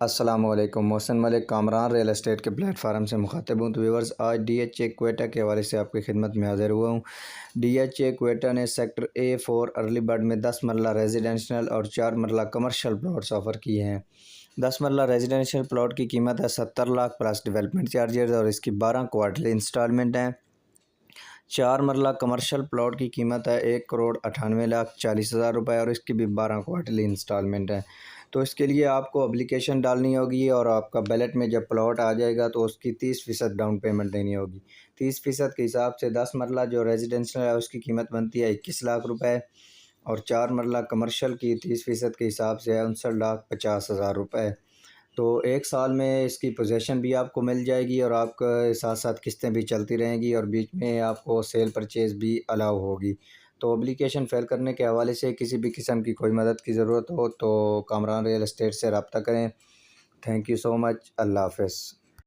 السلام علیکم، محسن ملک Kamran real estate کے پلیٹ فارم سے مخاطب ہوں۔ تو ویورز، آج DHA کوئٹہ کے حوالے سے آپ کی خدمت میں حاضر ہوا ہوں۔ DHA کوئٹہ نے سیکٹر A4 ارلی برڈ میں 10 مرلہ ریزیڈنشل اور 4 مرلہ کمرشل پلاٹس آفر کیے ہیں۔ 10 مرلہ ریزیڈنشل پلاٹ کی قیمت ہے 70 لاکھ پلس ڈیولپمنٹ چارجز اور اس کی 12 کوارٹرلی انسٹالمنٹ ہیں۔ 4 مرلہ کمرشل پلاٹ کی قیمت ہے 1,98,40,000 روپے اور اس کی بھی 12 کوارٹرلی انسٹالمنٹ ہے۔ تو اس کے لیے آپ کو اپلیکیشن ڈالنی ہوگی اور آپ کا بیلٹ میں جب پلاٹ آ جائے گا تو اس کی 30% ڈاؤن پیمنٹ دینی ہوگی۔ 30% کے حساب سے 10 مرلہ جو ریزیڈنشل ہے اس کی قیمت بنتی ہے 21 لاکھ روپے اور 4 مرلہ کمرشل کی 30% کے حساب سے ہے 59,50,000 روپے۔ تو ایک سال میں اس کی پوزیشن بھی آپ کو مل جائے گی اور آپ کے ساتھ ساتھ قسطیں بھی چلتی رہیں گی اور بیچ میں آپ کو سیل پرچیز بھی الاؤ ہوگی۔ تو اپلیکیشن فیل کرنے کے حوالے سے کسی بھی قسم کی کوئی مدد کی ضرورت ہو تو کامران ریئل اسٹیٹ سے رابطہ کریں۔ تھینک یو سو مچ۔ اللہ حافظ۔